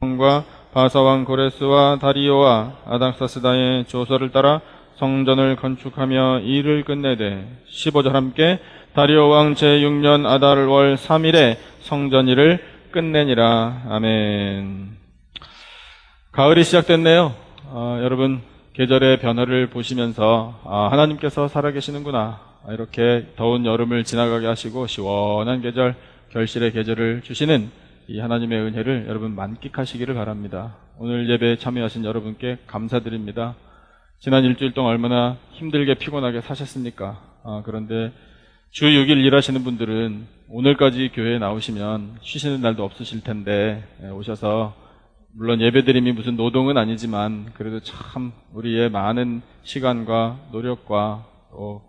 과 바사왕 고레스와 다리오와 아닥사스다의 조서를 따라 성전을 건축하며 일을 끝내되 15절 함께 다리오 왕 제6년 아달월 3일에 성전 일을 끝내니라. 아멘. 가을이 시작됐네요. 여러분 계절의 변화를 보시면서 하나님께서 살아계시는구나, 이렇게 더운 여름을 지나가게 하시고 시원한 계절, 결실의 계절을 주시는 이 하나님의 은혜를 여러분 만끽하시기를 바랍니다. 오늘 예배에 참여하신 여러분께 감사드립니다. 지난 일주일 동안 얼마나 힘들게 피곤하게 사셨습니까? 그런데 주 6일 일하시는 분들은 오늘까지 교회에 나오시면 쉬시는 날도 없으실 텐데 오셔서, 물론 예배드림이 무슨 노동은 아니지만 그래도 참 우리의 많은 시간과 노력과 또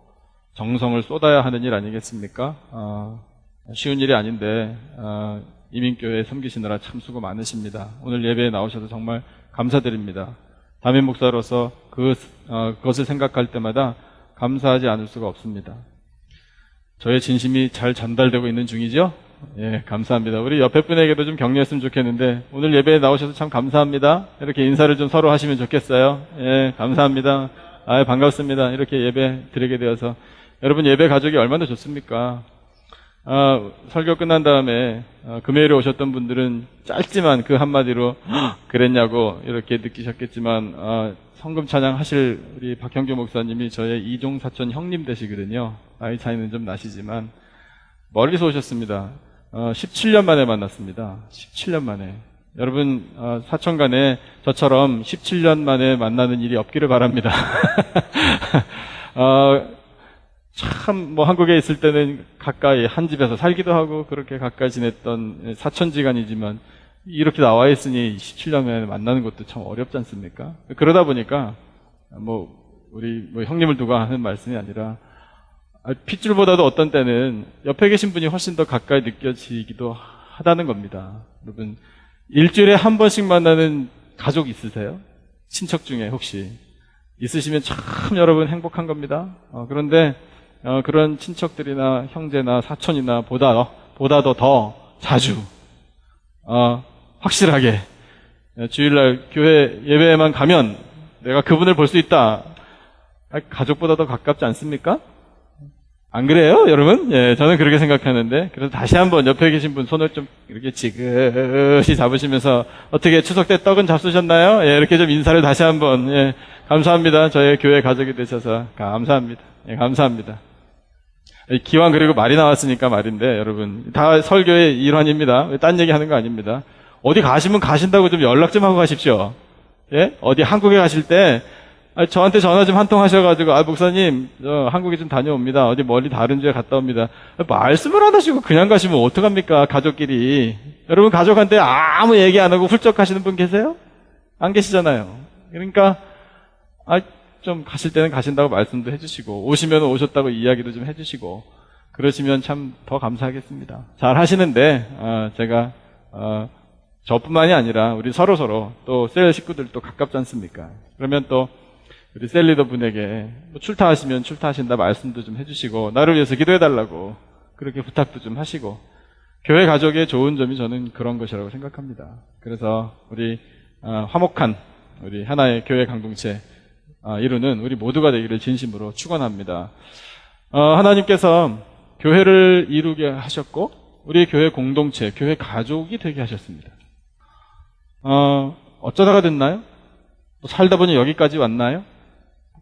정성을 쏟아야 하는 일 아니겠습니까? 쉬운 일이 아닌데 이민교회 섬기시느라 참 수고 많으십니다. 오늘 예배에 나오셔서 정말 감사드립니다. 담임 목사로서 그것을 생각할 때마다 감사하지 않을 수가 없습니다. 저의 진심이 잘 전달되고 있는 중이죠? 예, 감사합니다. 우리 옆에 분에게도 좀 격려했으면 좋겠는데 오늘 예배에 나오셔서 참 감사합니다. 이렇게 인사를 좀 서로 하시면 좋겠어요. 예, 감사합니다. 반갑습니다. 이렇게 예배 드리게 되어서. 여러분 예배 가족이 얼마나 좋습니까? 설교 끝난 다음에 금요일에 오셨던 분들은 짧지만 그 한마디로 그랬냐고 이렇게 느끼셨겠지만 성금 찬양 하실 우리 박형규 목사님이 저의 이종 사촌 형님 되시거든요. 나이 차이는 좀 나시지만 멀리서 오셨습니다. 17년 만에 만났습니다. 17년 만에. 여러분 사촌 간에 저처럼 17년 만에 만나는 일이 없기를 바랍니다. 참 한국에 있을 때는 가까이 한 집에서 살기도 하고 그렇게 가까이 지냈던 사촌지간이지만 이렇게 나와 있으니 17년 만에 만나는 것도 참 어렵지 않습니까? 그러다 보니까 우리 형님을 두고 하는 말씀이 아니라 핏줄보다도 어떤 때는 옆에 계신 분이 훨씬 더 가까이 느껴지기도 하다는 겁니다. 여러분 일주일에 한 번씩 만나는 가족 있으세요? 친척 중에 혹시 있으시면 참 여러분 행복한 겁니다. 그런데 그런 친척들이나 형제나 사촌이나 보다도 더 자주 확실하게 주일날 교회 예배에만 가면 내가 그분을 볼 수 있다. 가족보다 더 가깝지 않습니까? 안 그래요, 여러분? 예, 저는 그렇게 생각하는데, 그래서 다시 한번 옆에 계신 분 손을 좀 이렇게 지그시 잡으시면서 어떻게 추석 때 떡은 잡수셨나요? 예, 이렇게 좀 인사를 다시 한번. 예, 감사합니다. 저의 교회 가족이 되셔서 감사합니다. 예, 감사합니다. 기왕 그리고 말이 나왔으니까 말인데, 여러분 다 설교의 일환입니다. 딴 얘기 하는 거 아닙니다. 어디 가시면 가신다고 좀 연락 좀 하고 가십시오. 예, 어디 한국에 가실 때 저한테 전화 좀 한 통 하셔가지고 목사님 한국에 좀 다녀옵니다. 어디 멀리 다른 주에 갔다 옵니다. 말씀을 안 하시고 그냥 가시면 어떡합니까? 가족끼리. 여러분 가족한테 아무 얘기 안 하고 훌쩍 가시는 분 계세요? 안 계시잖아요. 그러니까 좀 가실 때는 가신다고 말씀도 해주시고 오시면 오셨다고 이야기도 좀 해주시고 그러시면 참 더 감사하겠습니다. 잘 하시는데 제가 저뿐만이 아니라 우리 서로 또 셀 식구들도 가깝지 않습니까? 그러면 또 우리 셀리더 분에게 출타하시면 출타하신다 말씀도 좀 해주시고 나를 위해서 기도해달라고 그렇게 부탁도 좀 하시고 교회 가족의 좋은 점이 저는 그런 것이라고 생각합니다. 그래서 우리 화목한 우리 하나의 교회 공동체 이루는 우리 모두가 되기를 진심으로 축원합니다. 하나님께서 교회를 이루게 하셨고 우리 교회 공동체, 교회 가족이 되게 하셨습니다. 어쩌다가 됐나요? 살다 보니 여기까지 왔나요?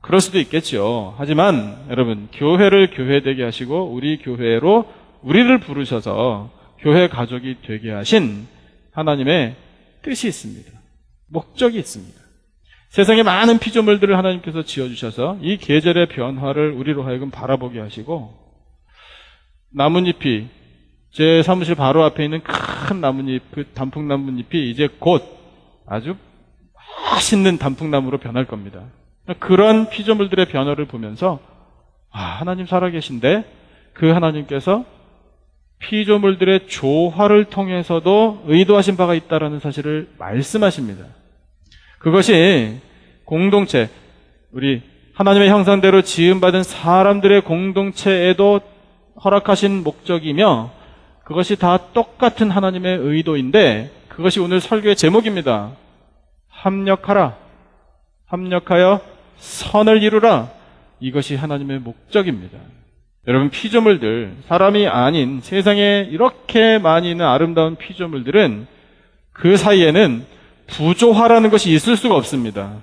그럴 수도 있겠죠. 하지만 여러분 교회를 교회되게 하시고 우리 교회로 우리를 부르셔서 교회 가족이 되게 하신 하나님의 뜻이 있습니다. 목적이 있습니다. 세상에 많은 피조물들을 하나님께서 지어주셔서 이 계절의 변화를 우리로 하여금 바라보게 하시고 나뭇잎이 제 사무실 바로 앞에 있는 큰 나뭇잎, 단풍나뭇잎이 이제 곧 아주 맛있는 단풍나무로 변할 겁니다. 그런 피조물들의 변화를 보면서 하나님 살아계신데 그 하나님께서 피조물들의 조화를 통해서도 의도하신 바가 있다는 사실을 말씀하십니다. 그것이 공동체, 우리 하나님의 형상대로 지음받은 사람들의 공동체에도 허락하신 목적이며 그것이 다 똑같은 하나님의 의도인데 그것이 오늘 설교의 제목입니다. 합력하라. 합력하여 선을 이루라. 이것이 하나님의 목적입니다. 여러분, 피조물들, 사람이 아닌 세상에 이렇게 많이 있는 아름다운 피조물들은 그 사이에는 부조화라는 것이 있을 수가 없습니다.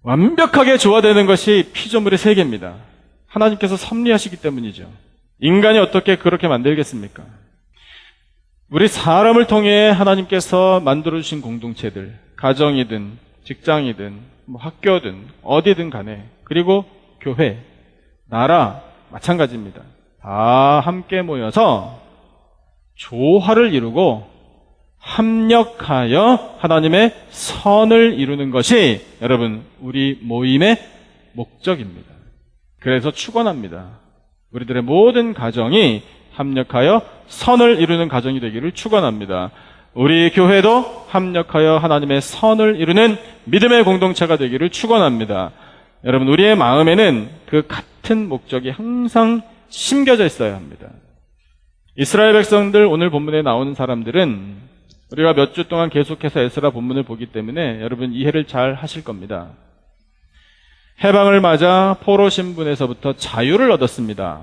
완벽하게 조화되는 것이 피조물의 세계입니다. 하나님께서 섭리하시기 때문이죠. 인간이 어떻게 그렇게 만들겠습니까? 우리 사람을 통해 하나님께서 만들어주신 공동체들, 가정이든 직장이든 학교든 어디든 간에, 그리고 교회, 나라 마찬가지입니다. 다 함께 모여서 조화를 이루고 합력하여 하나님의 선을 이루는 것이 여러분 우리 모임의 목적입니다. 그래서 축원합니다. 우리들의 모든 가정이 합력하여 선을 이루는 가정이 되기를 축원합니다. 우리 교회도 합력하여 하나님의 선을 이루는 믿음의 공동체가 되기를 축원합니다. 여러분, 우리의 마음에는 그 같은 목적이 항상 심겨져 있어야 합니다. 이스라엘 백성들, 오늘 본문에 나오는 사람들은 우리가 몇 주 동안 계속해서 에스라 본문을 보기 때문에 여러분 이해를 잘 하실 겁니다. 해방을 맞아 포로 신분에서부터 자유를 얻었습니다.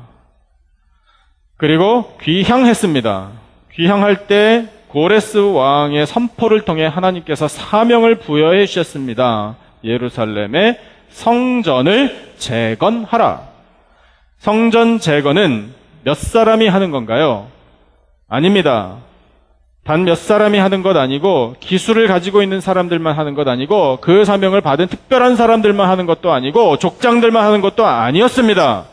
그리고 귀향했습니다. 귀향할 때 고레스 왕의 선포를 통해 하나님께서 사명을 부여해 주셨습니다. 예루살렘의 성전을 재건하라. 성전 재건은 몇 사람이 하는 건가요? 아닙니다. 단 몇 사람이 하는 것 아니고, 기술을 가지고 있는 사람들만 하는 것 아니고, 그 사명을 받은 특별한 사람들만 하는 것도 아니고, 족장들만 하는 것도 아니었습니다.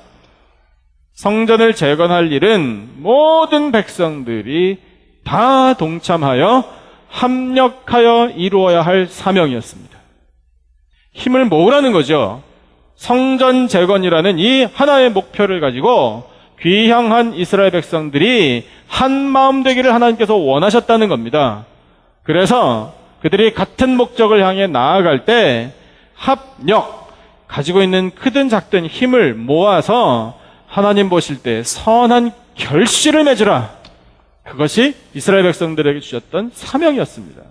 성전을 재건할 일은 모든 백성들이 다 동참하여 합력하여 이루어야 할 사명이었습니다. 힘을 모으라는 거죠. 성전 재건이라는 이 하나의 목표를 가지고 귀향한 이스라엘 백성들이 한 마음 되기를 하나님께서 원하셨다는 겁니다. 그래서 그들이 같은 목적을 향해 나아갈 때 합력, 가지고 있는 크든 작든 힘을 모아서 하나님 보실 때 선한 결실을 맺으라. 그것이 이스라엘 백성들에게 주셨던 사명이었습니다.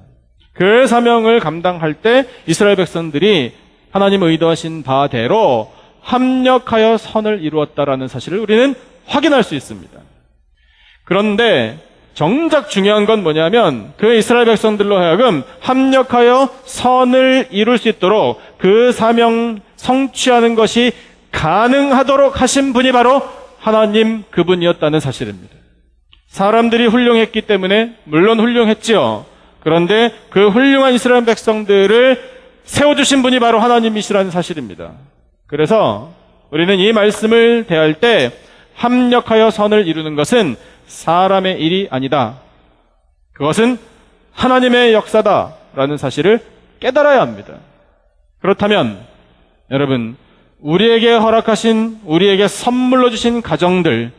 그 사명을 감당할 때 이스라엘 백성들이 하나님 의도하신 바대로 합력하여 선을 이루었다라는 사실을 우리는 확인할 수 있습니다. 그런데 정작 중요한 건 뭐냐면 그 이스라엘 백성들로 하여금 합력하여 선을 이룰 수 있도록 그 사명 성취하는 것이 가능하도록 하신 분이 바로 하나님 그분이었다는 사실입니다. 사람들이 훌륭했기 때문에 물론 훌륭했지요. 그런데 그 훌륭한 이스라엘 백성들을 세워주신 분이 바로 하나님이시라는 사실입니다. 그래서 우리는 이 말씀을 대할 때 합력하여 선을 이루는 것은 사람의 일이 아니다. 그것은 하나님의 역사다라는 사실을 깨달아야 합니다. 그렇다면 여러분, 우리에게 허락하신, 우리에게 선물로 주신 가정들,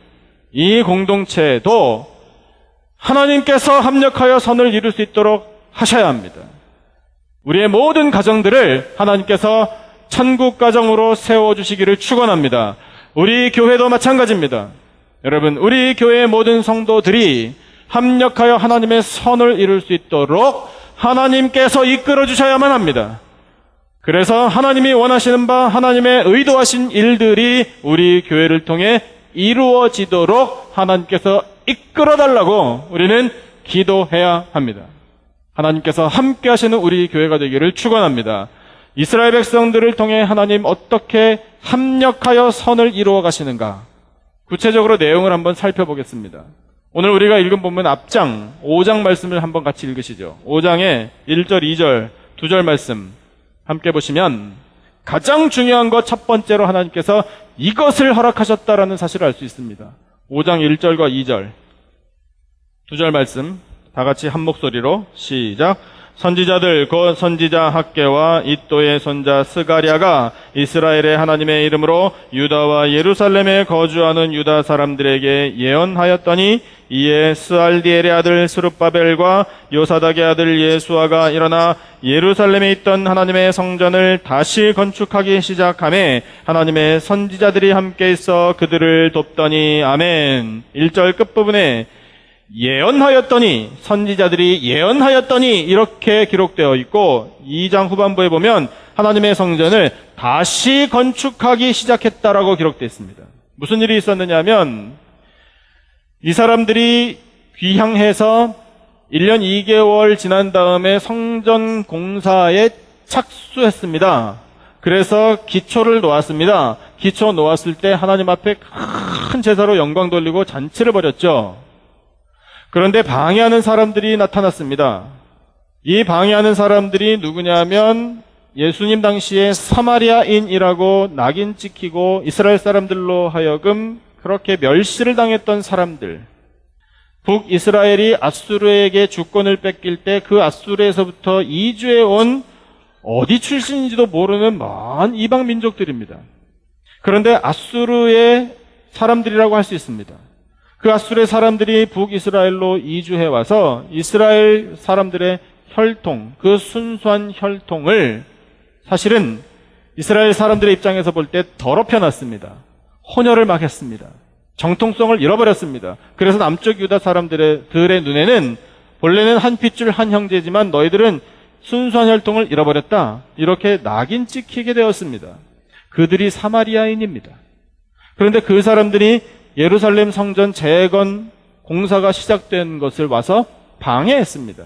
이 공동체도 하나님께서 합력하여 선을 이룰 수 있도록 하셔야 합니다. 우리의 모든 가정들을 하나님께서 천국 가정으로 세워주시기를 축원합니다. 우리 교회도 마찬가지입니다. 여러분, 우리 교회의 모든 성도들이 합력하여 하나님의 선을 이룰 수 있도록 하나님께서 이끌어 주셔야만 합니다. 그래서 하나님이 원하시는 바, 하나님의 의도하신 일들이 우리 교회를 통해 이루어지도록 하나님께서 이끌어달라고 우리는 기도해야 합니다. 하나님께서 함께 하시는 우리 교회가 되기를 축원합니다. 이스라엘 백성들을 통해 하나님 어떻게 합력하여 선을 이루어 가시는가? 구체적으로 내용을 한번 살펴보겠습니다. 오늘 우리가 읽은 본문 앞장 5장 말씀을 한번 같이 읽으시죠. 5장의 1절, 2절, 2절 말씀 함께 보시면 가장 중요한 것 첫 번째로 하나님께서 이것을 허락하셨다라는 사실을 알 수 있습니다. 5장 1절과 2절, 2절 말씀 다 같이 한 목소리로 시작. 선지자들 곧 선지자 학개와 이또의 손자 스가랴가 이스라엘의 하나님의 이름으로 유다와 예루살렘에 거주하는 유다 사람들에게 예언하였더니 이에 스알디엘의 아들 스룹바벨과 요사닥의 아들 예수아가 일어나 예루살렘에 있던 하나님의 성전을 다시 건축하기 시작하매 하나님의 선지자들이 함께 있어 그들을 돕더니. 아멘. 1절 끝부분에 예언하였더니, 선지자들이 예언하였더니 이렇게 기록되어 있고 2장 후반부에 보면 하나님의 성전을 다시 건축하기 시작했다라고 기록되어 있습니다. 무슨 일이 있었느냐면 이 사람들이 귀향해서 1년 2개월 지난 다음에 성전 공사에 착수했습니다. 그래서 기초를 놓았습니다. 기초 놓았을 때 하나님 앞에 큰 제사로 영광 돌리고 잔치를 벌였죠. 그런데 방해하는 사람들이 나타났습니다. 이 방해하는 사람들이 누구냐면 예수님 당시에 사마리아인이라고 낙인 찍히고 이스라엘 사람들로 하여금 그렇게 멸시를 당했던 사람들. 북이스라엘이 아수르에게 주권을 뺏길 때 그 아수르에서부터 이주해 온 어디 출신인지도 모르는 먼 이방 민족들입니다. 그런데 아수르의 사람들이라고 할 수 있습니다. 그 아수르의 사람들이 북이스라엘로 이주해 와서 이스라엘 사람들의 혈통, 그 순수한 혈통을 사실은 이스라엘 사람들의 입장에서 볼 때 더럽혀 놨습니다. 혼혈을 막 했습니다. 정통성을 잃어버렸습니다. 그래서 남쪽 유다 사람들의 눈에는 본래는 한 핏줄 한 형제지만 너희들은 순수한 혈통을 잃어버렸다. 이렇게 낙인 찍히게 되었습니다. 그들이 사마리아인입니다. 그런데 그 사람들이 예루살렘 성전 재건 공사가 시작된 것을 와서 방해했습니다.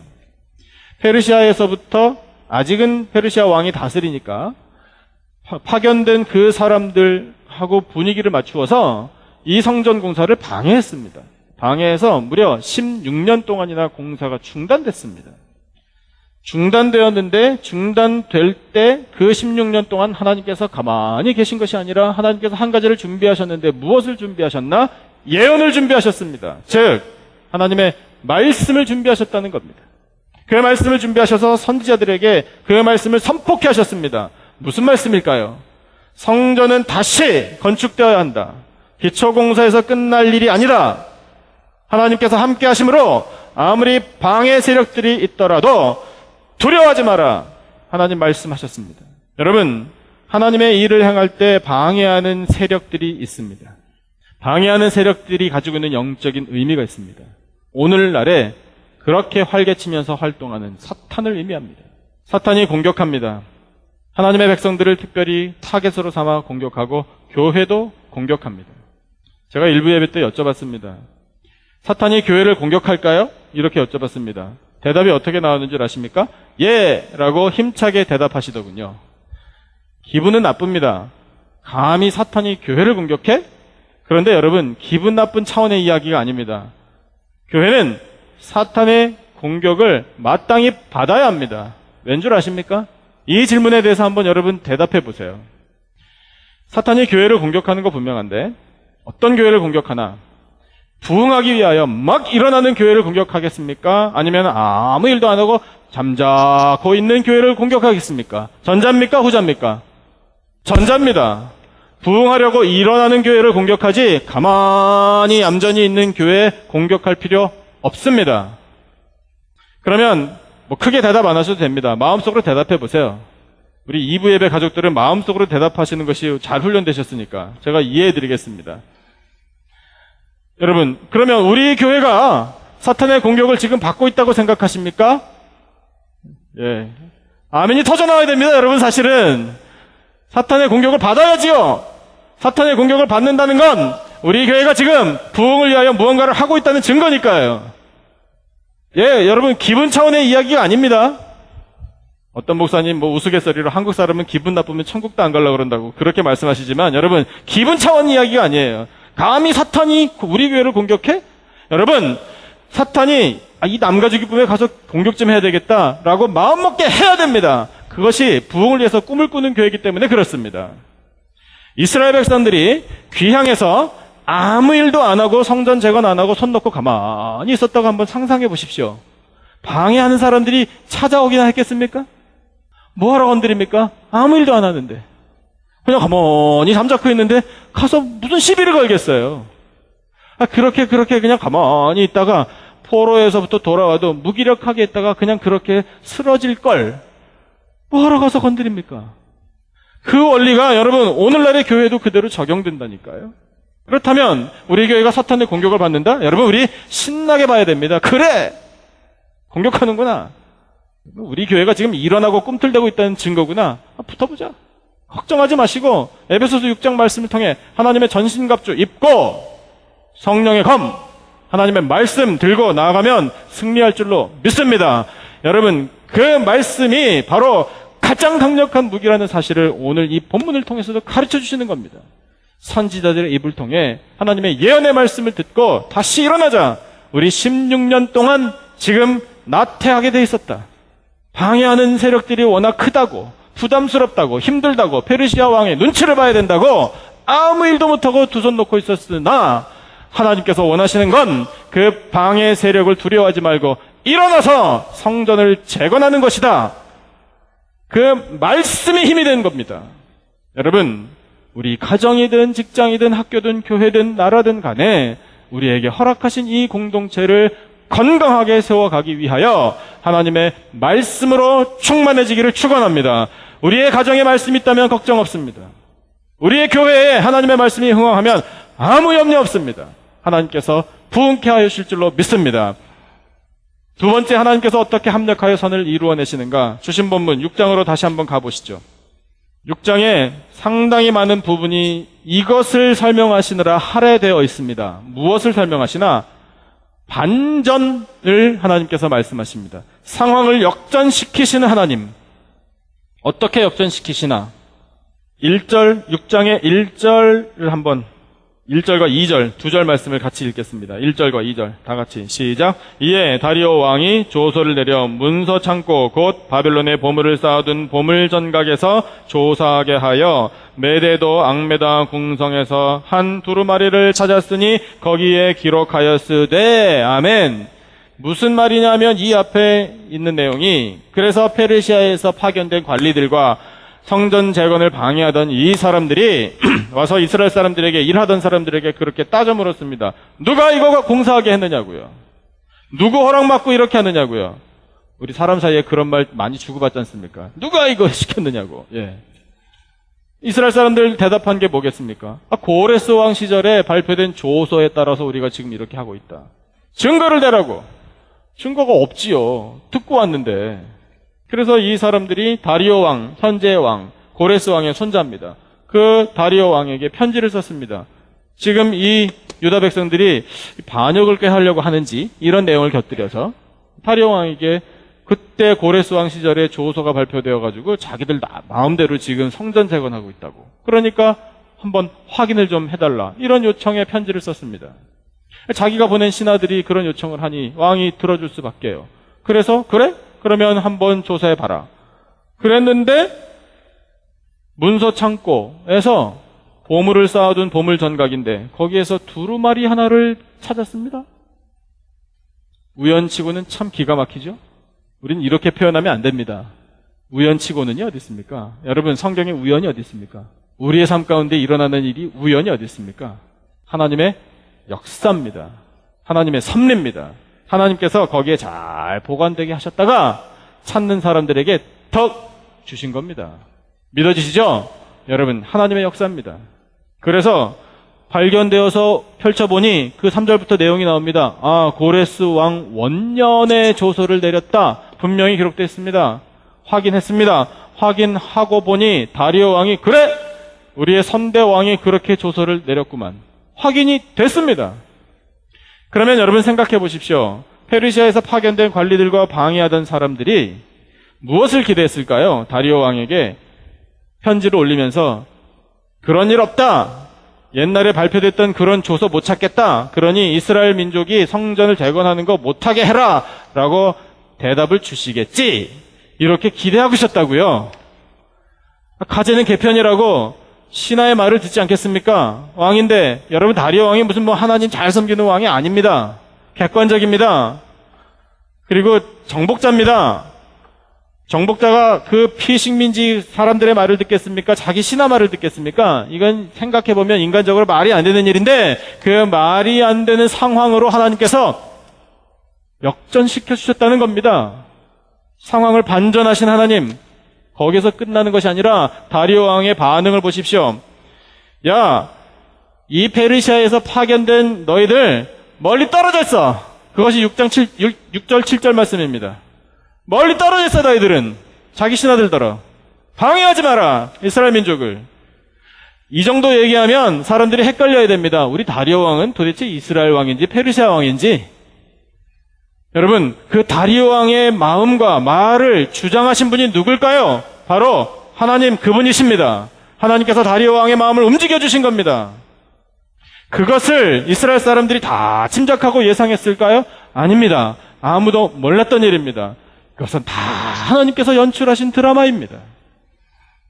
페르시아에서부터 아직은 페르시아 왕이 다스리니까 파견된 그 사람들하고 분위기를 맞추어서 이 성전 공사를 방해했습니다. 방해해서 무려 16년 동안이나 공사가 중단됐습니다. 중단되었는데 중단될 때 그 16년 동안 하나님께서 가만히 계신 것이 아니라 하나님께서 한 가지를 준비하셨는데 무엇을 준비하셨나? 예언을 준비하셨습니다. 즉 하나님의 말씀을 준비하셨다는 겁니다. 그 말씀을 준비하셔서 선지자들에게 그 말씀을 선포케 하셨습니다. 무슨 말씀일까요? 성전은 다시 건축되어야 한다. 기초공사에서 끝날 일이 아니라 하나님께서 함께 하심으로 아무리 방해 세력들이 있더라도 두려워하지 마라. 하나님 말씀하셨습니다. 여러분, 하나님의 일을 행할 때 방해하는 세력들이 있습니다. 방해하는 세력들이 가지고 있는 영적인 의미가 있습니다. 오늘날에 그렇게 활개치면서 활동하는 사탄을 의미합니다. 사탄이 공격합니다. 하나님의 백성들을 특별히 타겟으로 삼아 공격하고 교회도 공격합니다. 제가 일부 예배 때 여쭤봤습니다. 사탄이 교회를 공격할까요? 이렇게 여쭤봤습니다. 대답이 어떻게 나오는지 아십니까? 예! 라고 힘차게 대답하시더군요. 기분은 나쁩니다. 감히 사탄이 교회를 공격해? 그런데 여러분, 기분 나쁜 차원의 이야기가 아닙니다. 교회는 사탄의 공격을 마땅히 받아야 합니다. 왠 줄 아십니까? 이 질문에 대해서 한번 여러분 대답해 보세요. 사탄이 교회를 공격하는 거 분명한데 어떤 교회를 공격하나? 부흥하기 위하여 막 일어나는 교회를 공격하겠습니까? 아니면 아무 일도 안 하고 잠자코 있는 교회를 공격하겠습니까? 전자입니까? 후자입니까? 전자입니다. 부흥하려고 일어나는 교회를 공격하지 가만히 얌전히 있는 교회 공격할 필요 없습니다. 그러면 뭐 크게 대답 안 하셔도 됩니다. 마음속으로 대답해 보세요. 우리 2부 예배 가족들은 마음속으로 대답하시는 것이 잘 훈련되셨으니까 제가 이해해 드리겠습니다. 여러분, 그러면 우리 교회가 사탄의 공격을 지금 받고 있다고 생각하십니까? 예. 아멘이 터져 나와야 됩니다, 여러분. 사실은 사탄의 공격을 받아야지요. 사탄의 공격을 받는다는 건 우리 교회가 지금 부흥을 위하여 무언가를 하고 있다는 증거니까요. 예, 여러분, 기분 차원의 이야기가 아닙니다. 어떤 목사님 뭐 우스갯소리로 한국 사람은 기분 나쁘면 천국도 안 가려고 그런다고 그렇게 말씀하시지만 여러분, 기분 차원 이야기가 아니에요. 감히 사탄이 우리 교회를 공격해? 여러분, 사탄이 이 남가주기쁨에 가서 공격 좀 해야 되겠다라고 마음먹게 해야 됩니다. 그것이 부흥을 위해서 꿈을 꾸는 교회이기 때문에 그렇습니다. 이스라엘 백성들이 귀향해서 아무 일도 안 하고 성전 재건 안 하고 손 놓고 가만히 있었다고 한번 상상해 보십시오. 방해하는 사람들이 찾아오기나 했겠습니까? 뭐하러 건드립니까? 아무 일도 안 하는데. 그냥 가만히 잠자코 있는데 가서 무슨 시비를 걸겠어요. 그렇게 그냥 가만히 있다가 포로에서부터 돌아와도 무기력하게 있다가 그냥 그렇게 쓰러질 걸 뭐하러 가서 건드립니까? 그 원리가 여러분 오늘날의 교회도 그대로 적용된다니까요. 그렇다면 우리 교회가 사탄의 공격을 받는다? 여러분, 우리 신나게 봐야 됩니다. 그래! 공격하는구나. 우리 교회가 지금 일어나고 꿈틀대고 있다는 증거구나. 붙어보자. 걱정하지 마시고 에베소서 6장 말씀을 통해 하나님의 전신갑주 입고 성령의 검, 하나님의 말씀 들고 나아가면 승리할 줄로 믿습니다. 여러분, 그 말씀이 바로 가장 강력한 무기라는 사실을 오늘 이 본문을 통해서도 가르쳐 주시는 겁니다. 선지자들의 입을 통해 하나님의 예언의 말씀을 듣고 다시 일어나자. 우리 16년 동안 지금 나태하게 돼 있었다. 방해하는 세력들이 워낙 크다고, 부담스럽다고, 힘들다고, 페르시아 왕의 눈치를 봐야 된다고 아무 일도 못하고 두 손 놓고 있었으나 하나님께서 원하시는 건 그 방해 세력을 두려워하지 말고 일어나서 성전을 재건하는 것이다. 그 말씀이 힘이 되는 겁니다. 여러분, 우리 가정이든 직장이든 학교든 교회든 나라든 간에 우리에게 허락하신 이 공동체를 건강하게 세워가기 위하여 하나님의 말씀으로 충만해지기를 축원합니다. 우리의 가정에 말씀이 있다면 걱정 없습니다. 우리의 교회에 하나님의 말씀이 흥황하면 아무 염려 없습니다. 하나님께서 부흥케 하실 줄로 믿습니다. 두 번째, 하나님께서 어떻게 합력하여 선을 이루어내시는가? 주신 본문 6장으로 다시 한번 가보시죠. 6장에 상당히 많은 부분이 이것을 설명하시느라 할애되어 있습니다. 무엇을 설명하시나? 반전을 하나님께서 말씀하십니다. 상황을 역전시키시는 하나님. 어떻게 역전시키시나? 1절, 6장의 1절을 한번, 1절과 2절, 두 절 말씀을 같이 읽겠습니다. 1절과 2절 다 같이 시작. 이에 다리오 왕이 조서를 내려 문서 창고 곧 바벨론의 보물을 쌓아둔 보물 전각에서 조사하게 하여 메데도 앙메다 궁성에서 한 두루마리를 찾았으니 거기에 기록하였으되. 아멘. 무슨 말이냐면 이 앞에 있는 내용이, 그래서 페르시아에서 파견된 관리들과 성전 재건을 방해하던 이 사람들이 와서 이스라엘 사람들에게, 일하던 사람들에게 그렇게 따져 물었습니다. 누가 이거 공사하게 했느냐고요. 누구 허락받고 이렇게 하느냐고요. 우리 사람 사이에 그런 말 많이 주고받지 않습니까? 누가 이거 시켰느냐고. 예. 이스라엘 사람들 대답한 게 뭐겠습니까? 고레스 왕 시절에 발표된 조서에 따라서 우리가 지금 이렇게 하고 있다. 증거를 대라고. 증거가 없지요. 듣고 왔는데. 그래서 이 사람들이 다리오 왕, 현재 왕, 고레스 왕의 손자입니다. 그 다리오 왕에게 편지를 썼습니다. 지금 이 유다 백성들이 반역을 꽤 하려고 하는지 이런 내용을 곁들여서 다리오 왕에게 그때 고레스 왕 시절에 조서가 발표되어가지고 자기들 마음대로 지금 성전 재건하고 있다고. 그러니까 한번 확인을 좀 해달라. 이런 요청의 편지를 썼습니다. 자기가 보낸 신하들이 그런 요청을 하니 왕이 들어줄 수밖에요. 그래서 그래? 그러면 한번 조사해봐라. 그랬는데 문서 창고에서 보물을 쌓아둔 보물 전각인데 거기에서 두루마리 하나를 찾았습니다. 우연치고는 참 기가 막히죠? 우린 이렇게 표현하면 안 됩니다. 우연치고는요, 어디 있습니까? 여러분, 성경에 우연이 어디 있습니까? 우리의 삶 가운데 일어나는 일이 우연이 어디 있습니까? 하나님의 역사입니다. 하나님의 섭리입니다. 하나님께서 거기에 잘 보관되게 하셨다가 찾는 사람들에게 덕 주신 겁니다. 믿어지시죠? 여러분, 하나님의 역사입니다. 그래서 발견되어서 펼쳐보니 그 3절부터 내용이 나옵니다. 고레스 왕 원년의 조서를 내렸다. 분명히 기록되어 있습니다. 확인했습니다. 확인하고 보니 다리오 왕이 그래! 우리의 선대 왕이 그렇게 조서를 내렸구만. 확인이 됐습니다. 그러면 여러분 생각해 보십시오. 페르시아에서 파견된 관리들과 방해하던 사람들이 무엇을 기대했을까요? 다리오 왕에게 편지를 올리면서 그런 일 없다. 옛날에 발표됐던 그런 조서 못 찾겠다. 그러니 이스라엘 민족이 성전을 재건하는 거 못하게 해라. 라고 대답을 주시겠지. 이렇게 기대하고 있었다고요. 가제는 개편이라고 신하의 말을 듣지 않겠습니까? 왕인데 여러분, 다리오 왕이 무슨 하나님 잘 섬기는 왕이 아닙니다. 객관적입니다. 그리고 정복자입니다. 정복자가 그 피식민지 사람들의 말을 듣겠습니까? 자기 신하 말을 듣겠습니까? 이건 생각해보면 인간적으로 말이 안 되는 일인데 그 말이 안 되는 상황으로 하나님께서 역전시켜 주셨다는 겁니다. 상황을 반전하신 하나님, 거기서 끝나는 것이 아니라 다리오 왕의 반응을 보십시오. 야, 이 페르시아에서 파견된 너희들 멀리 떨어져 있어. 그것이 6절 7절 말씀입니다. 멀리 떨어져 있어 너희들은. 자기 신하들더러 방해하지 마라 이스라엘 민족을. 이 정도 얘기하면 사람들이 헷갈려야 됩니다. 우리 다리오 왕은 도대체 이스라엘 왕인지 페르시아 왕인지. 여러분, 그 다리오 왕의 마음과 말을 주장하신 분이 누굴까요? 바로 하나님 그분이십니다. 하나님께서 다리오 왕의 마음을 움직여 주신 겁니다. 그것을 이스라엘 사람들이 다 짐작하고 예상했을까요? 아닙니다. 아무도 몰랐던 일입니다. 그것은 다 하나님께서 연출하신 드라마입니다.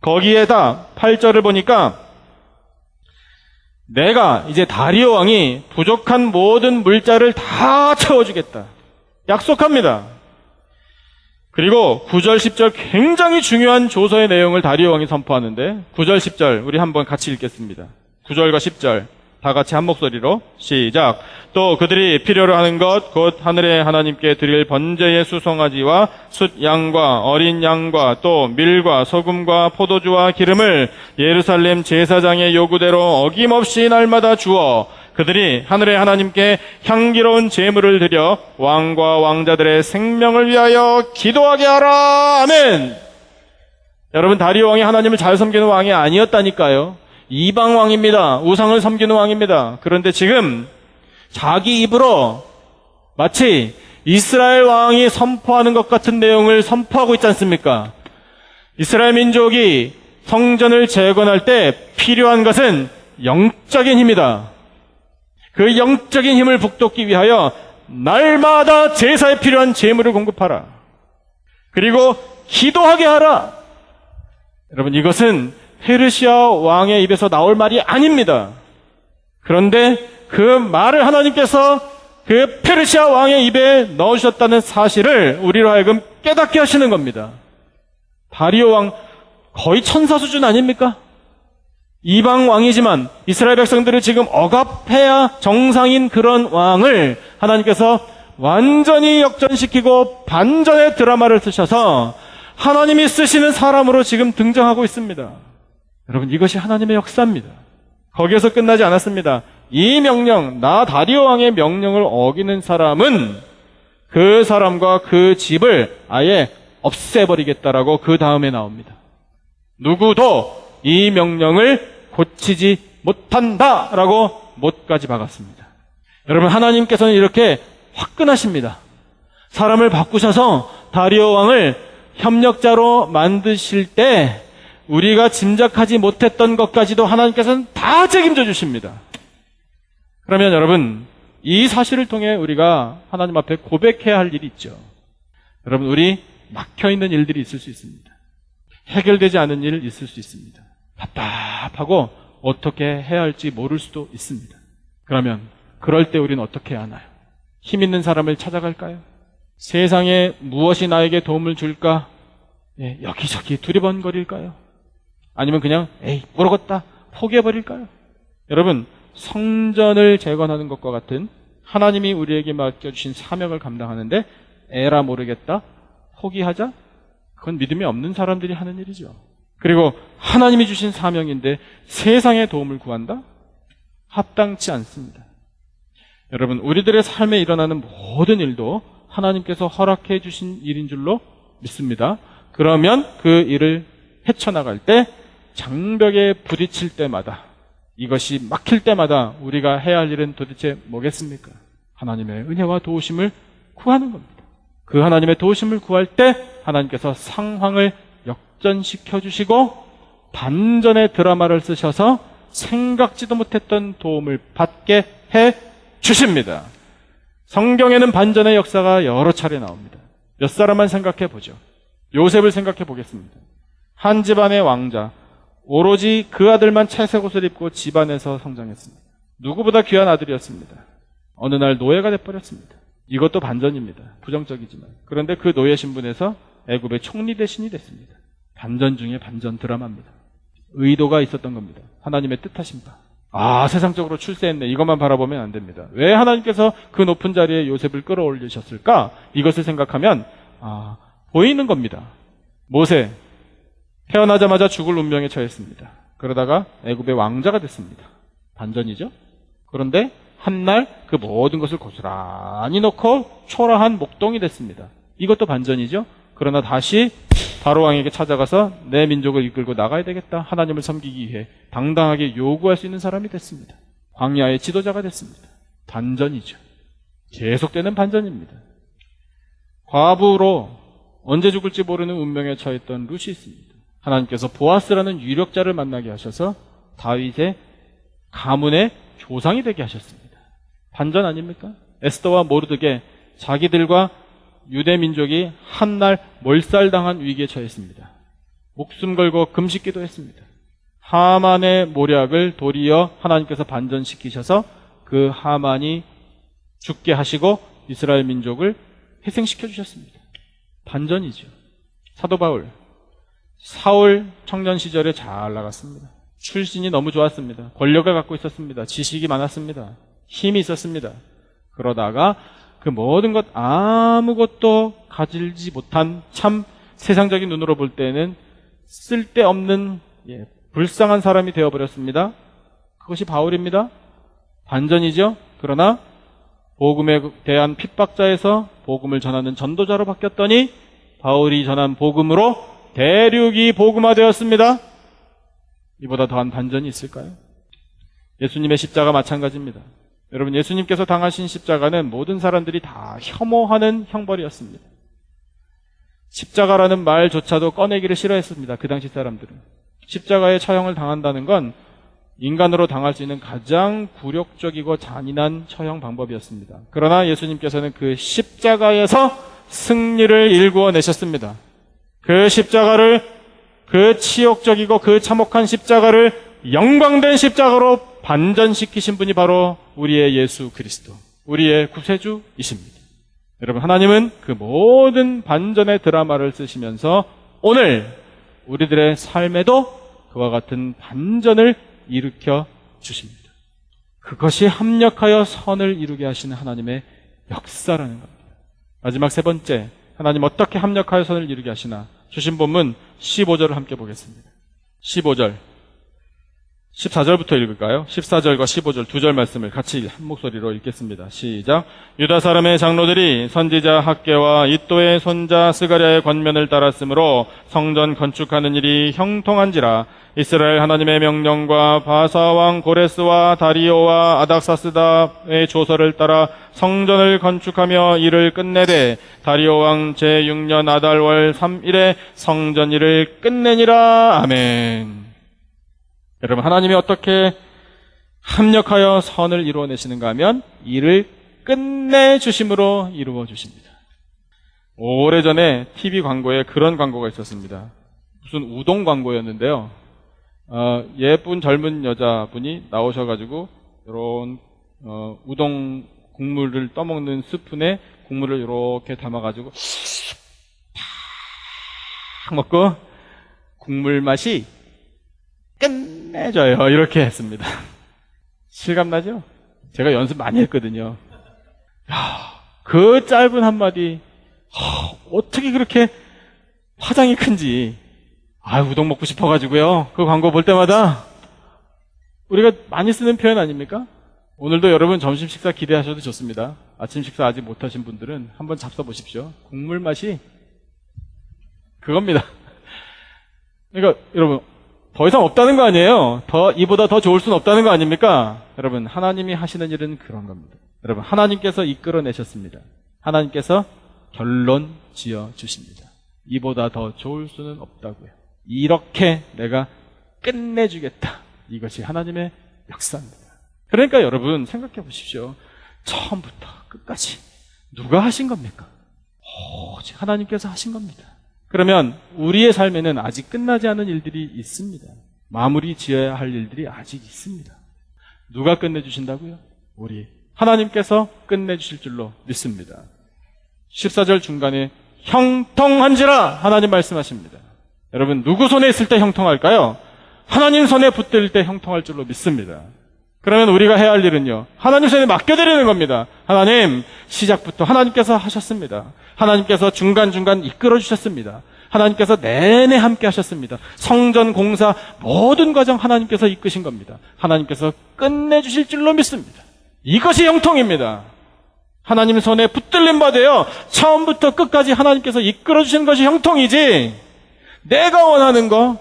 거기에다 8절을 보니까 내가 이제 다리오 왕이 부족한 모든 물자를 다 채워주겠다. 약속합니다. 그리고 9절, 10절 굉장히 중요한 조서의 내용을 다리오 왕이 선포하는데 9절, 10절 우리 한번 같이 읽겠습니다. 9절과 10절 다 같이 한 목소리로 시작. 또 그들이 필요로 하는 것 곧 하늘의 하나님께 드릴 번제의 수송아지와 숫양과 어린 양과 또 밀과 소금과 포도주와 기름을 예루살렘 제사장의 요구대로 어김없이 날마다 주어 그들이 하늘의 하나님께 향기로운 제물을 드려 왕과 왕자들의 생명을 위하여 기도하게 하라. 아멘. 여러분, 다리오 왕이 하나님을 잘 섬기는 왕이 아니었다니까요. 이방 왕입니다. 우상을 섬기는 왕입니다. 그런데 지금 자기 입으로 마치 이스라엘 왕이 선포하는 것 같은 내용을 선포하고 있지 않습니까? 이스라엘 민족이 성전을 재건할 때 필요한 것은 영적인 힘이다. 그 영적인 힘을 북돋기 위하여 날마다 제사에 필요한 제물을 공급하라. 그리고 기도하게 하라. 여러분, 이것은 페르시아 왕의 입에서 나올 말이 아닙니다. 그런데 그 말을 하나님께서 그 페르시아 왕의 입에 넣으셨다는 사실을 우리로 하여금 깨닫게 하시는 겁니다. 다리오 왕 거의 천사 수준 아닙니까? 이방 왕이지만 이스라엘 백성들을 지금 억압해야 정상인 그런 왕을 하나님께서 완전히 역전시키고 반전의 드라마를 쓰셔서 하나님이 쓰시는 사람으로 지금 등장하고 있습니다. 여러분, 이것이 하나님의 역사입니다. 거기에서 끝나지 않았습니다. 이 명령, 나 다리오 왕의 명령을 어기는 사람은 그 사람과 그 집을 아예 없애버리겠다라고 그 다음에 나옵니다. 누구도 이 명령을 고치지 못한다라고 못까지 박았습니다. 여러분, 하나님께서는 이렇게 화끈하십니다. 사람을 바꾸셔서 다리오 왕을 협력자로 만드실 때 우리가 짐작하지 못했던 것까지도 하나님께서는 다 책임져 주십니다. 그러면 여러분, 이 사실을 통해 우리가 하나님 앞에 고백해야 할 일이 있죠. 여러분, 우리 막혀있는 일들이 있을 수 있습니다. 해결되지 않은 일 있을 수 있습니다. 답답하고 어떻게 해야 할지 모를 수도 있습니다. 그러면 그럴 때 우리는 어떻게 해야 하나요? 힘 있는 사람을 찾아갈까요? 세상에 무엇이 나에게 도움을 줄까? 여기저기 두리번거릴까요? 아니면 그냥 모르겠다 포기해버릴까요? 여러분, 성전을 재건하는 것과 같은 하나님이 우리에게 맡겨주신 사명을 감당하는데 에라 모르겠다 포기하자? 그건 믿음이 없는 사람들이 하는 일이죠. 그리고 하나님이 주신 사명인데 세상의 도움을 구한다? 합당치 않습니다. 여러분, 우리들의 삶에 일어나는 모든 일도 하나님께서 허락해 주신 일인 줄로 믿습니다. 그러면 그 일을 헤쳐나갈 때, 장벽에 부딪힐 때마다, 이것이 막힐 때마다 우리가 해야 할 일은 도대체 뭐겠습니까? 하나님의 은혜와 도우심을 구하는 겁니다. 그 하나님의 도우심을 구할 때 하나님께서 상황을 역전시켜 주시고 반전의 드라마를 쓰셔서 생각지도 못했던 도움을 받게 해 주십니다. 성경에는 반전의 역사가 여러 차례 나옵니다. 몇 사람만 생각해 보죠. 요셉을 생각해 보겠습니다. 한 집안의 왕자, 오로지 그 아들만 채색 옷을 입고 집안에서 성장했습니다. 누구보다 귀한 아들이었습니다. 어느 날 노예가 돼버렸습니다. 이것도 반전입니다. 부정적이지만. 그런데 그 노예 신분에서 애굽의 총리 대신이 됐습니다. 반전 중에 반전 드라마입니다. 의도가 있었던 겁니다. 하나님의 뜻하신 바. 세상적으로 출세했네. 이것만 바라보면 안 됩니다. 왜 하나님께서 그 높은 자리에 요셉을 끌어올리셨을까? 이것을 생각하면 보이는 겁니다. 모세, 태어나자마자 죽을 운명에 처했습니다. 그러다가 애굽의 왕자가 됐습니다. 반전이죠. 그런데 한날 그 모든 것을 고스란히 놓고 초라한 목동이 됐습니다. 이것도 반전이죠. 그러나 다시 바로 왕에게 찾아가서 내 민족을 이끌고 나가야 되겠다. 하나님을 섬기기 위해 당당하게 요구할 수 있는 사람이 됐습니다. 광야의 지도자가 됐습니다. 반전이죠. 계속되는 반전입니다. 과부로 언제 죽을지 모르는 운명에 처했던 룻이 있습니다. 하나님께서 보아스라는 유력자를 만나게 하셔서 다윗의 가문의 조상이 되게 하셨습니다. 반전 아닙니까? 에스더와 모르드게 자기들과 유대 민족이 한날 몰살당한 위기에 처했습니다. 목숨 걸고 금식기도 했습니다. 하만의 모략을 도리어 하나님께서 반전시키셔서 그 하만이 죽게 하시고 이스라엘 민족을 희생시켜 주셨습니다. 반전이죠. 사도 바울, 사울 청년 시절에 잘 나갔습니다. 출신이 너무 좋았습니다. 권력을 갖고 있었습니다. 지식이 많았습니다. 힘이 있었습니다. 그러다가 그 모든 것 아무것도 가질지 못한 참 세상적인 눈으로 볼 때는 쓸데없는 불쌍한 사람이 되어버렸습니다. 그것이 바울입니다. 반전이죠. 그러나 복음에 대한 핍박자에서 복음을 전하는 전도자로 바뀌었더니 바울이 전한 복음으로 대륙이 복음화되었습니다. 이보다 더한 반전이 있을까요? 예수님의 십자가 마찬가지입니다. 여러분, 예수님께서 당하신 십자가는 모든 사람들이 다 혐오하는 형벌이었습니다. 십자가라는 말조차도 꺼내기를 싫어했습니다. 그 당시 사람들은. 십자가의 처형을 당한다는 건 인간으로 당할 수 있는 가장 굴욕적이고 잔인한 처형 방법이었습니다. 그러나 예수님께서는 그 십자가에서 승리를 일구어내셨습니다. 그 십자가를, 그 치욕적이고 그 참혹한 십자가를 영광된 십자가로 반전시키신 분이 바로 우리의 예수 그리스도, 우리의 구세주이십니다. 여러분, 하나님은 그 모든 반전의 드라마를 쓰시면서 오늘 우리들의 삶에도 그와 같은 반전을 일으켜 주십니다. 그것이 합력하여 선을 이루게 하시는 하나님의 역사라는 겁니다. 마지막 세 번째, 하나님 어떻게 합력하여 선을 이루게 하시나? 주신 본문 15절을 함께 보겠습니다. 15절, 14절부터 읽을까요? 14절과 15절 두 절 말씀을 같이 한 목소리로 읽겠습니다. 시작. 유다 사람의 장로들이 선지자 학개와 이또의 손자 스가랴의 권면을 따랐으므로 성전 건축하는 일이 형통한지라. 이스라엘 하나님의 명령과 바사왕 고레스와 다리오와 아닥사스다의 조서를 따라 성전을 건축하며 일을 끝내되 다리오 왕 제6년 아달월 3일에 성전 일을 끝내니라. 아멘. 여러분, 하나님이 어떻게 합력하여 선을 이루어내시는가 하면 일을 끝내주심으로 이루어주십니다. 오래전에 TV 광고에 그런 광고가 있었습니다. 무슨 우동 광고였는데요. 예쁜 젊은 여자분이 나오셔가지고 이런 우동 국물을 떠먹는 스푼에 국물을 이렇게 담아가지고 탁 먹고 국물 맛이 끝내줘요. 이렇게 했습니다. 실감나죠? 제가 연습 많이 했거든요. 그 짧은 한마디, 어떻게 그렇게 화장이 큰지. 우동 먹고 싶어가지고요. 그 광고 볼 때마다 우리가 많이 쓰는 표현 아닙니까? 오늘도 여러분 점심 식사 기대하셔도 좋습니다. 아침 식사 아직 못하신 분들은 한번 잡숴 보십시오. 국물 맛이 그겁니다. 그러니까 여러분, 더 이상 없다는 거 아니에요. 이보다 더 좋을 수는 없다는 거 아닙니까? 여러분, 하나님이 하시는 일은 그런 겁니다. 여러분, 하나님께서 이끌어내셨습니다. 하나님께서 결론 지어 주십니다. 이보다 더 좋을 수는 없다고요. 이렇게 내가 끝내주겠다. 이것이 하나님의 역사입니다. 그러니까 여러분, 생각해 보십시오. 처음부터 끝까지 누가 하신 겁니까? 오직 하나님께서 하신 겁니다. 그러면 우리의 삶에는 아직 끝나지 않은 일들이 있습니다. 마무리 지어야 할 일들이 아직 있습니다. 누가 끝내주신다고요? 우리 하나님께서 끝내주실 줄로 믿습니다. 14절 중간에 형통한지라 하나님 말씀하십니다. 여러분, 누구 손에 있을 때 형통할까요? 하나님 손에 붙들 때 형통할 줄로 믿습니다. 그러면 우리가 해야 할 일은요, 하나님 손에 맡겨드리는 겁니다. 하나님, 시작부터 하나님께서 하셨습니다. 하나님께서 중간중간 이끌어 주셨습니다. 하나님께서 내내 함께 하셨습니다. 성전 공사 모든 과정 하나님께서 이끄신 겁니다. 하나님께서 끝내주실 줄로 믿습니다. 이것이 형통입니다. 하나님 손에 붙들림 받아요. 처음부터 끝까지 하나님께서 이끌어주신 것이 형통이지 내가 원하는 거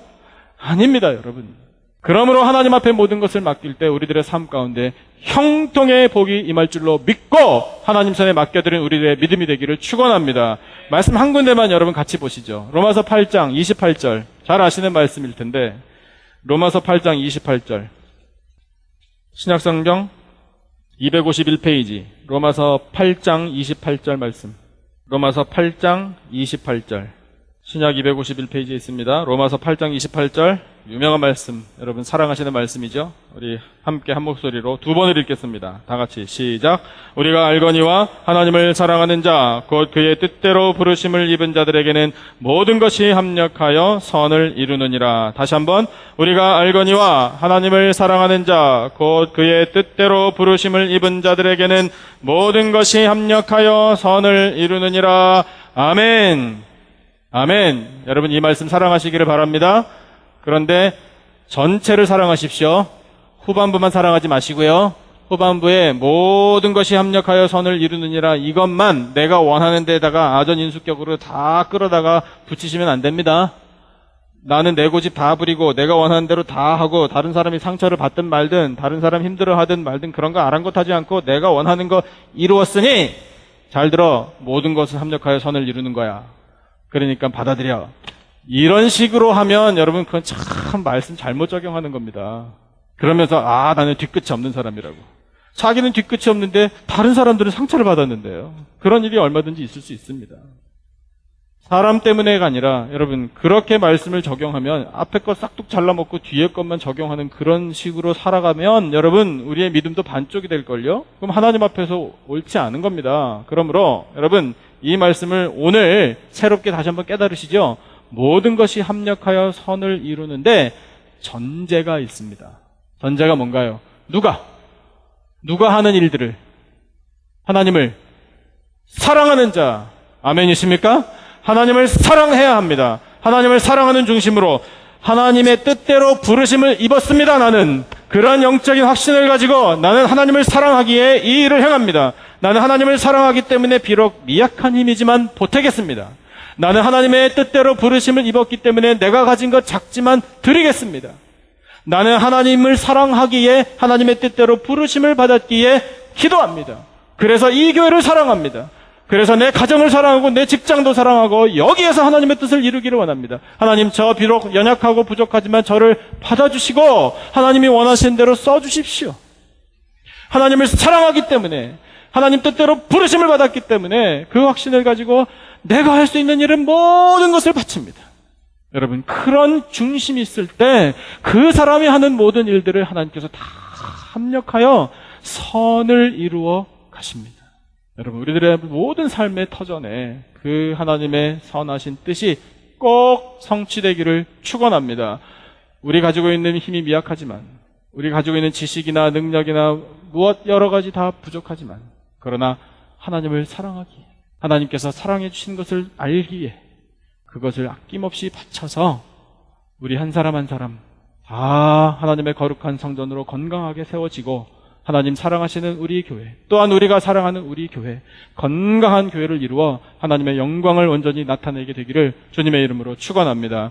아닙니다, 여러분. 그러므로 하나님 앞에 모든 것을 맡길 때 우리들의 삶 가운데 형통의 복이 임할 줄로 믿고 하나님 손에 맡겨드린 우리들의 믿음이 되기를 축원합니다. 말씀 한 군데만 여러분 같이 보시죠. 로마서 8장 28절 잘 아시는 말씀일 텐데 로마서 8장 28절 신약성경 251페이지 로마서 8장 28절 말씀 로마서 8장 28절 신약 251페이지에 있습니다. 로마서 8장 28절 유명한 말씀, 여러분 사랑하시는 말씀이죠. 우리 함께 한 목소리로 두 번을 읽겠습니다. 다 같이 시작. 우리가 알거니와 하나님을 사랑하는 자, 곧 그의 뜻대로 부르심을 입은 자들에게는 모든 것이 합력하여 선을 이루느니라. 다시 한번 우리가 알거니와 하나님을 사랑하는 자, 곧 그의 뜻대로 부르심을 입은 자들에게는 모든 것이 합력하여 선을 이루느니라. 아멘. 아멘. 여러분 이 말씀 사랑하시기를 바랍니다. 그런데 전체를 사랑하십시오. 후반부만 사랑하지 마시고요. 후반부에 모든 것이 합력하여 선을 이루느니라 이것만 내가 원하는 데다가 아전인수격으로 다 끌어다가 붙이시면 안 됩니다. 나는 내 고집 다 부리고 내가 원하는 대로 다 하고 다른 사람이 상처를 받든 말든 다른 사람 힘들어하든 말든 그런 거 아랑곳하지 않고 내가 원하는 거 이루었으니 잘 들어 모든 것은 합력하여 선을 이루는 거야. 그러니까 받아들여. 이런 식으로 하면 여러분 그건 참 말씀 잘못 적용하는 겁니다. 그러면서 나는 뒤끝이 없는 사람이라고. 자기는 뒤끝이 없는데 다른 사람들은 상처를 받았는데요. 그런 일이 얼마든지 있을 수 있습니다. 사람 때문에가 아니라 여러분 그렇게 말씀을 적용하면 앞에 것 싹둑 잘라먹고 뒤에 것만 적용하는 그런 식으로 살아가면 여러분 우리의 믿음도 반쪽이 될걸요. 그럼 하나님 앞에서 옳지 않은 겁니다. 그러므로 여러분 이 말씀을 오늘 새롭게 다시 한번 깨달으시죠. 모든 것이 합력하여 선을 이루는데 전제가 있습니다. 전제가 뭔가요? 누가 하는 일들을 하나님을 사랑하는 자. 아멘이십니까? 하나님을 사랑해야 합니다. 하나님을 사랑하는 중심으로 하나님의 뜻대로 부르심을 입었습니다. 나는 그런 영적인 확신을 가지고 나는 하나님을 사랑하기에 이 일을 행합니다. 나는 하나님을 사랑하기 때문에 비록 미약한 힘이지만 보태겠습니다. 나는 하나님의 뜻대로 부르심을 입었기 때문에 내가 가진 것 작지만 드리겠습니다. 나는 하나님을 사랑하기에 하나님의 뜻대로 부르심을 받았기에 기도합니다. 그래서 이 교회를 사랑합니다. 그래서 내 가정을 사랑하고 내 직장도 사랑하고 여기에서 하나님의 뜻을 이루기를 원합니다. 하나님 저 비록 연약하고 부족하지만 저를 받아주시고 하나님이 원하시는 대로 써주십시오. 하나님을 사랑하기 때문에 하나님 뜻대로 부르심을 받았기 때문에 그 확신을 가지고 내가 할 수 있는 일은 모든 것을 바칩니다. 여러분 그런 중심이 있을 때 그 사람이 하는 모든 일들을 하나님께서 다 합력하여 선을 이루어 가십니다. 여러분 우리들의 모든 삶의 터전에 그 하나님의 선하신 뜻이 꼭 성취되기를 축원합니다. 우리 가지고 있는 힘이 미약하지만 우리 가지고 있는 지식이나 능력이나 무엇 여러 가지 다 부족하지만 그러나 하나님을 사랑하기에 하나님께서 사랑해 주신 것을 알기에 그것을 아낌없이 바쳐서 우리 한 사람 한 사람 다 하나님의 거룩한 성전으로 건강하게 세워지고 하나님 사랑하시는 우리 교회 또한 우리가 사랑하는 우리 교회 건강한 교회를 이루어 하나님의 영광을 온전히 나타내게 되기를 주님의 이름으로 축원합니다.